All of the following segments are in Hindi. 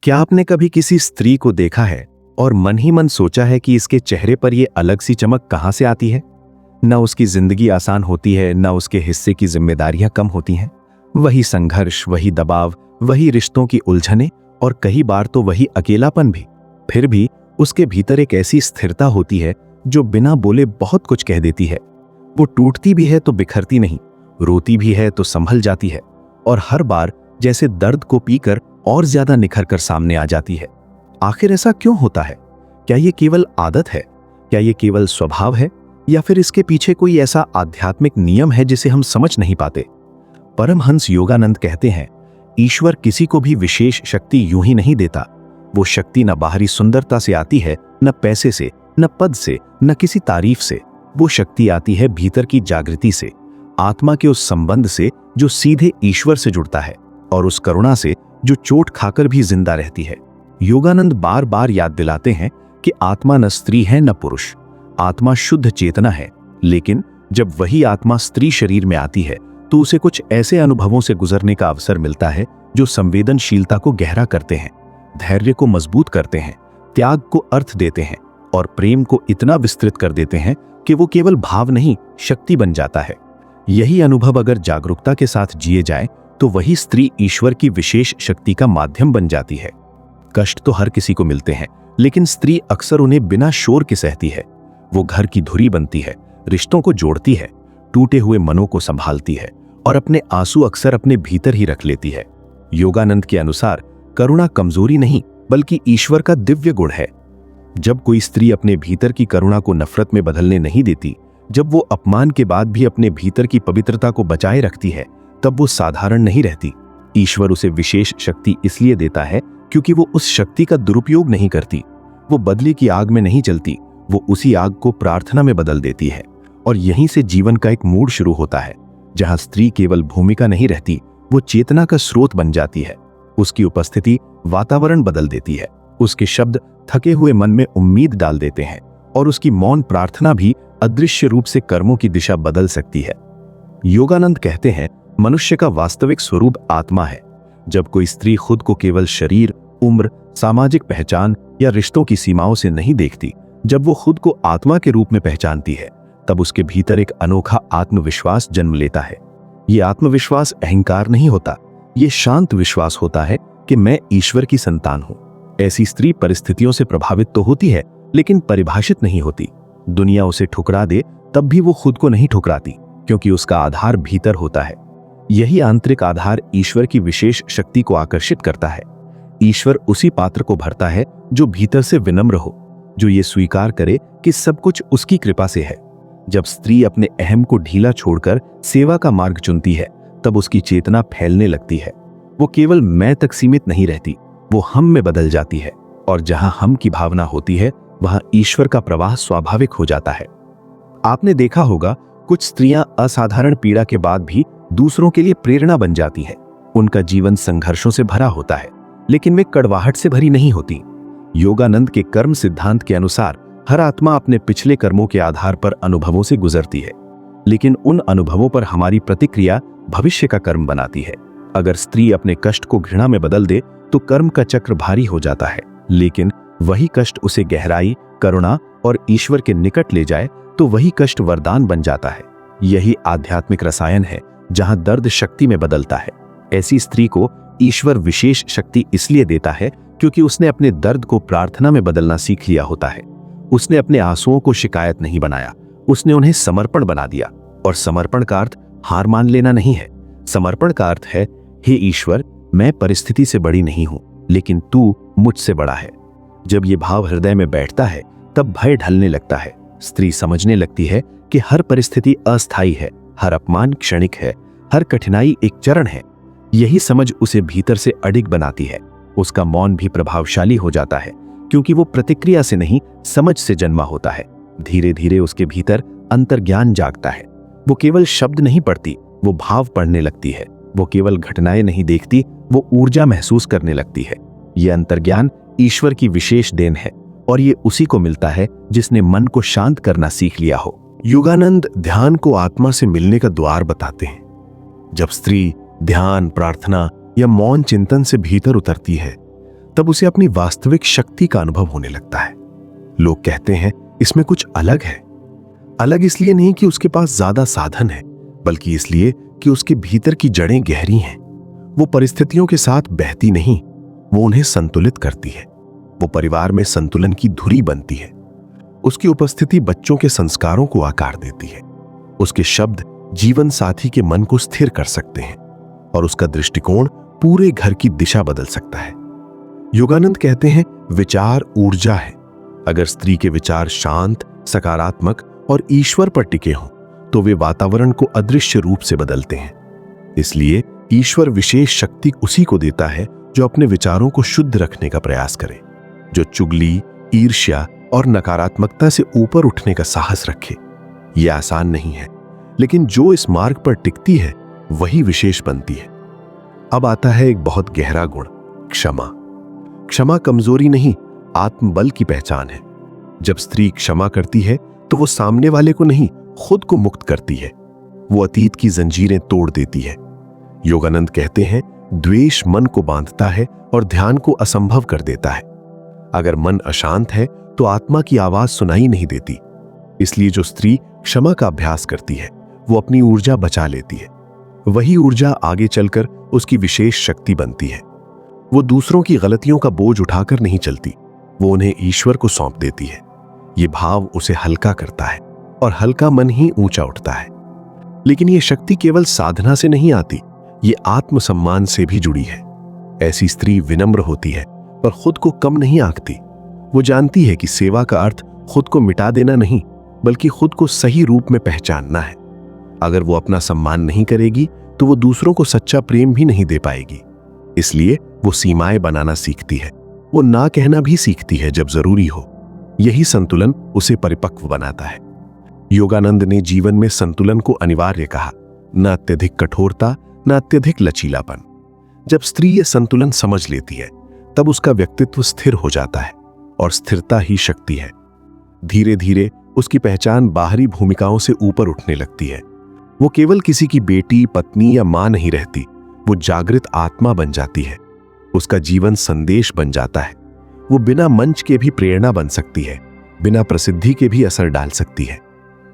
क्या आपने कभी किसी स्त्री को देखा है और मन ही मन सोचा है कि इसके चेहरे पर यह अलग सी चमक कहां से आती है? न उसकी जिंदगी आसान होती है, न उसके हिस्से की जिम्मेदारियां कम होती हैं। वही संघर्ष, वही दबाव, वही रिश्तों की उलझने और कई बार तो वही अकेलापन भी। फिर भी उसके भीतर एक ऐसी स्थिरता होती है जो बिना बोले बहुत कुछ कह देती है। वो टूटती भी है तो बिखरती नहीं, रोती भी है तो संभल जाती है, और हर बार जैसे दर्द को पीकर और ज्यादा निखर कर सामने आ जाती है। आखिर ऐसा क्यों होता है? क्या ये केवल आदत है? क्या ये केवल स्वभाव है? या फिर इसके पीछे कोई ऐसा आध्यात्मिक नियम है जिसे हम समझ नहीं पाते? परमहंस योगानंद कहते हैं, ईश्वर किसी को भी विशेष शक्ति यूं ही नहीं देता। वो शक्ति न बाहरी सुंदरता से आती है, न पैसे से, न पद से, न किसी तारीफ से। वो शक्ति आती है भीतर की जागृति से, आत्मा के उस संबंध से जो सीधे ईश्वर से जुड़ता है, और उस करुणा से जो चोट खाकर भी जिंदा रहती है। योगानंद बार बार याद दिलाते हैं कि आत्मा न स्त्री है न पुरुष, आत्मा शुद्ध चेतना है। लेकिन जब वही आत्मा स्त्री शरीर में आती है तो उसे कुछ ऐसे अनुभवों से गुजरने का अवसर मिलता है जो संवेदनशीलता को गहरा करते हैं, धैर्य को मजबूत करते हैं, त्याग को अर्थ देते हैं और प्रेम को इतना विस्तृत कर देते हैं कि वो केवल भाव नहीं, शक्ति बन जाता है। यही अनुभव अगर जागरूकता के साथ जिए जाए तो वही स्त्री ईश्वर की विशेष शक्ति का माध्यम बन जाती है। कष्ट तो हर किसी को मिलते हैं, लेकिन स्त्री अक्सर उन्हें बिना शोर के सहती है। वो घर की धुरी बनती है, रिश्तों को जोड़ती है, टूटे हुए मनों को संभालती है और अपने आंसू अक्सर अपने भीतर ही रख लेती है। योगानंद के अनुसार करुणा कमजोरी नहीं बल्कि ईश्वर का दिव्य गुण है। जब कोई स्त्री अपने भीतर की करुणा को नफरत में बदलने नहीं देती, जब वो अपमान के बाद भी अपने भीतर की पवित्रता को बचाए रखती है, तब वो साधारण नहीं रहती। ईश्वर उसे विशेष शक्ति इसलिए देता है क्योंकि वो उस शक्ति का दुरुपयोग नहीं करती। वो बदले की आग में नहीं चलती, वो उसी आग को प्रार्थना में बदल देती है। और यहीं से जीवन का एक मूड शुरू होता है, जहां स्त्री केवल भूमिका नहीं रहती, वो चेतना का स्रोत बन जाती है। उसकी उपस्थिति वातावरण बदल देती है, उसके शब्द थके हुए मन में उम्मीद डाल देते हैं, और उसकी मौन प्रार्थना भी अदृश्य रूप से कर्मों की दिशा बदल सकती है। योगानंद कहते हैं, मनुष्य का वास्तविक स्वरूप आत्मा है। जब कोई स्त्री खुद को केवल शरीर, उम्र, सामाजिक पहचान या रिश्तों की सीमाओं से नहीं देखती, जब वो खुद को आत्मा के रूप में पहचानती है, तब उसके भीतर एक अनोखा आत्मविश्वास जन्म लेता है। ये आत्मविश्वास अहंकार नहीं होता, ये शांत विश्वास होता है कि मैं ईश्वर की संतान हूं। ऐसी स्त्री परिस्थितियों से प्रभावित तो होती है, लेकिन परिभाषित नहीं होती। दुनिया उसे ठुकरा दे तब भी वो खुद को नहीं ठुकराती, क्योंकि उसका आधार भीतर होता है। यही आंतरिक आधार ईश्वर की विशेष शक्ति को आकर्षित करता है। ईश्वर उसी पात्र को भरता है जो भीतर से विनम्र हो, जो ये स्वीकार करे कि सब कुछ उसकी कृपा से है। जब स्त्री अपने अहम को ढीला छोड़कर सेवा का मार्ग चुनती है, तब उसकी चेतना फैलने लगती है। वो केवल मैं तक सीमित नहीं रहती, वो हम में बदल जाती है, और जहां हम की भावना होती है वहां ईश्वर का प्रवाह स्वाभाविक हो जाता है। आपने देखा होगा, कुछ स्त्रियां असाधारण पीड़ा के बाद भी दूसरों के लिए प्रेरणा बन जाती हैं। उनका जीवन संघर्षों से भरा होता है, लेकिन वे कड़वाहट से भरी नहीं होती। योगानंद के कर्म सिद्धांत के अनुसार हर आत्मा अपने पिछले कर्मों के आधार पर अनुभवों से गुजरती है, लेकिन उन अनुभवों पर हमारी प्रतिक्रिया भविष्य का कर्म बनाती है। अगर स्त्री अपने कष्ट को घृणा में बदल दे तो कर्म का चक्र भारी हो जाता है, लेकिन वही कष्ट उसे गहराई, करुणा और ईश्वर के निकट ले जाए तो वही कष्ट वरदान बन जाता है। यही आध्यात्मिक रसायन है, जहां दर्द शक्ति में बदलता है। ऐसी स्त्री को ईश्वर विशेष शक्ति इसलिए देता है क्योंकि उसने अपने दर्द को प्रार्थना में बदलना सीख लिया होता है। उसने अपने आंसुओं को शिकायत नहीं बनाया, उसने उन्हें समर्पण बना दिया। और समर्पण का अर्थ हार मान लेना नहीं है। समर्पण का अर्थ है, हे ईश्वर, मैं परिस्थिति से बड़ी नहीं हूं, लेकिन तू मुझसे बड़ा है। जब ये भाव हृदय में बैठता है, तब भय ढलने लगता है। स्त्री समझने लगती है कि हर परिस्थिति अस्थायी है, हर अपमान क्षणिक है, हर कठिनाई एक चरण है। यही समझ उसे भीतर से अडिग बनाती है। उसका मौन भी प्रभावशाली हो जाता है, क्योंकि वो प्रतिक्रिया से नहीं, समझ से जन्मा होता है। धीरे धीरे उसके भीतर अंतर्ज्ञान जागता है। वो केवल शब्द नहीं पढ़ती, वो भाव पढ़ने लगती है। वो केवल घटनाएं नहीं देखती, वो ऊर्जा महसूस करने लगती है। यह अंतर्ज्ञान ईश्वर की विशेष देन है, और ये उसी को मिलता है जिसने मन को शांत करना सीख लिया हो। योगानंद ध्यान को आत्मा से मिलने का द्वार बताते हैं। जब स्त्री ध्यान, प्रार्थना या मौन चिंतन से भीतर उतरती है, तब उसे अपनी वास्तविक शक्ति का अनुभव होने लगता है। लोग कहते हैं इसमें कुछ अलग है। अलग इसलिए नहीं कि उसके पास ज्यादा साधन है, बल्कि इसलिए कि उसके भीतर की जड़ें गहरी हैं। वो परिस्थितियों के साथ बहती नहीं, वो उन्हें संतुलित करती है। वो परिवार में संतुलन की धुरी बनती है। उसकी उपस्थिति बच्चों के संस्कारों को आकार देती है। उसके शब्द जीवन साथी के मन को स्थिर कर सकते हैं और उसका दृष्टिकोण पूरे घर की दिशा बदल सकता है। योगानंद कहते हैं विचार ऊर्जा है। अगर स्त्री के विचार शांत, सकारात्मक और ईश्वर पर टिके हों तो वे वातावरण को अदृश्य रूप से बदलते हैं। इसलिए ईश्वर विशेष शक्ति उसी को देता है जो अपने विचारों को शुद्ध रखने का प्रयास करे, जो चुगली, ईर्ष्या और नकारात्मकता से ऊपर उठने का साहस रखे। यह आसान नहीं है, लेकिन जो इस मार्ग पर टिकती है वही विशेष बनती है। अब आता है एक बहुत गहरा गुण, क्षमा। क्षमा कमजोरी नहीं, आत्मबल की पहचान है। जब स्त्री क्षमा करती है तो वो सामने वाले को नहीं, खुद को मुक्त करती है। वो अतीत की जंजीरें तोड़ देती है। योगानंद कहते हैं द्वेष मन को बांधता है और ध्यान को असंभव कर देता है। अगर मन अशांत है तो आत्मा की आवाज सुनाई नहीं देती। इसलिए जो स्त्री क्षमा का अभ्यास करती है वो अपनी ऊर्जा बचा लेती है। वही ऊर्जा आगे चलकर उसकी विशेष शक्ति बनती है। वो दूसरों की गलतियों का बोझ उठाकर नहीं चलती, वो उन्हें ईश्वर को सौंप देती है। ये भाव उसे हल्का करता है और हल्का मन ही ऊंचा उठता है। लेकिन ये शक्ति केवल साधना से नहीं आती, ये आत्मसम्मान से भी जुड़ी है। ऐसी स्त्री विनम्र होती है पर खुद को कम नहीं आंकती। वो जानती है कि सेवा का अर्थ खुद को मिटा देना नहीं, बल्कि खुद को सही रूप में पहचानना है। अगर वो अपना सम्मान नहीं करेगी तो वो दूसरों को सच्चा प्रेम भी नहीं दे पाएगी। इसलिए वो सीमाएं बनाना सीखती है। वो ना कहना भी सीखती है जब जरूरी हो। यही संतुलन उसे परिपक्व बनाता है। योगानंद ने जीवन में संतुलन को अनिवार्य कहा, न अत्यधिक कठोरता, न अत्यधिक लचीलापन। जब स्त्री यह संतुलन समझ लेती है तब उसका व्यक्तित्व स्थिर हो जाता है और स्थिरता ही शक्ति है। धीरे धीरे उसकी पहचान बाहरी भूमिकाओं से ऊपर उठने लगती है। वो केवल किसी की बेटी, पत्नी या मां नहीं रहती, वो जागृत आत्मा बन जाती है। उसका जीवन संदेश बन जाता है। वो बिना मंच के भी प्रेरणा बन सकती है, बिना प्रसिद्धि के भी असर डाल सकती है।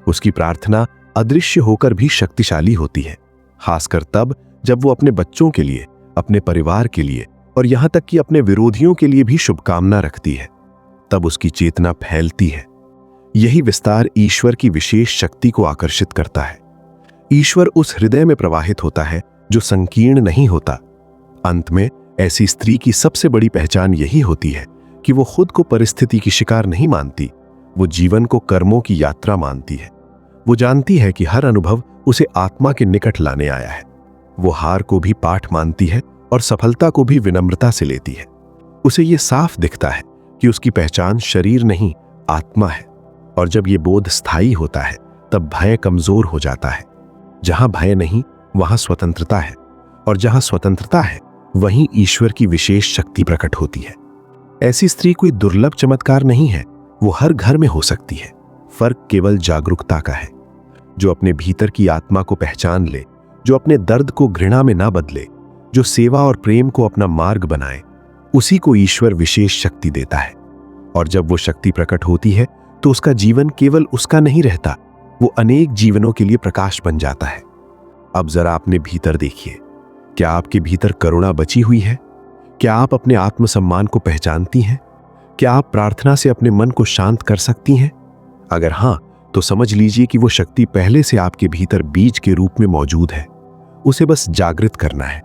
उसकी प्रार्थना अदृश्य होकर भी शक्तिशाली होती है, खासकर तब जब वो अपने बच्चों के लिए, अपने परिवार के लिए और यहां तक कि अपने विरोधियों के लिए भी शुभकामना रखती है। तब उसकी चेतना फैलती है। यही विस्तार ईश्वर की विशेष शक्ति को आकर्षित करता है। ईश्वर उस हृदय में प्रवाहित होता है जो संकीर्ण नहीं होता। अंत में ऐसी स्त्री की सबसे बड़ी पहचान यही होती है कि वो खुद को परिस्थिति की शिकार नहीं मानती, वो जीवन को कर्मों की यात्रा मानती है। वो जानती है कि हर अनुभव उसे आत्मा के निकट लाने आया है। वो हार को भी पाठ मानती है और सफलता को भी विनम्रता से लेती है। उसे ये साफ दिखता है कि उसकी पहचान शरीर नहीं, आत्मा है। और जब ये बोध स्थायी होता है तब भय कमजोर हो जाता है। जहां भय नहीं वहां स्वतंत्रता है, और जहां स्वतंत्रता है वहीं ईश्वर की विशेष शक्ति प्रकट होती है। ऐसी स्त्री कोई दुर्लभ चमत्कार नहीं है, वो हर घर में हो सकती है। फर्क केवल जागरूकता का है। जो अपने भीतर की आत्मा को पहचान ले, जो अपने दर्द को घृणा में ना बदले, जो सेवा और प्रेम को अपना मार्ग बनाए, उसी को ईश्वर विशेष शक्ति देता है। और जब वो शक्ति प्रकट होती है तो उसका जीवन केवल उसका नहीं रहता, वो अनेक जीवनों के लिए प्रकाश बन जाता है। अब जरा अपने भीतर देखिए, क्या आपके भीतर करुणा बची हुई है? क्या आप अपने आत्मसम्मान को पहचानती हैं? क्या आप प्रार्थना से अपने मन को शांत कर सकती हैं? अगर हां, तो समझ लीजिए कि वो शक्ति पहले से आपके भीतर बीज के रूप में मौजूद है। उसे बस जागृत करना है।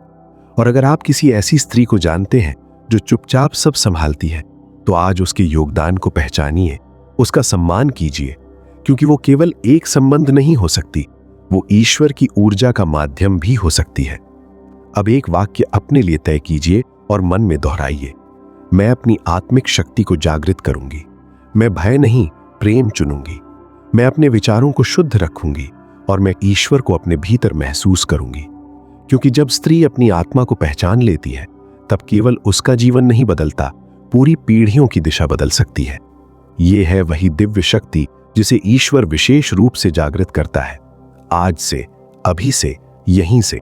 और अगर आप किसी ऐसी स्त्री को जानते हैं जो चुपचाप सब संभालती है, तो आज उसके योगदान को पहचानिए, उसका सम्मान कीजिए, क्योंकि वो केवल एक संबंध नहीं हो सकती, वो ईश्वर की ऊर्जा का माध्यम भी हो सकती है। अब एक वाक्य अपने लिए तय कीजिए और मन में दोहराइए, मैं अपनी आत्मिक शक्ति को जागृत करूंगी। मैं भय नहीं, प्रेम चुनूंगी। मैं अपने विचारों को शुद्ध रखूंगी और मैं ईश्वर को अपने भीतर महसूस करूंगी। क्योंकि जब स्त्री अपनी आत्मा को पहचान लेती है, तब केवल उसका जीवन नहीं बदलता, पूरी पीढ़ियों की दिशा बदल सकती है। ये है वही दिव्य शक्ति जिसे ईश्वर विशेष रूप से जागृत करता है, आज से, अभी से, यहीं से।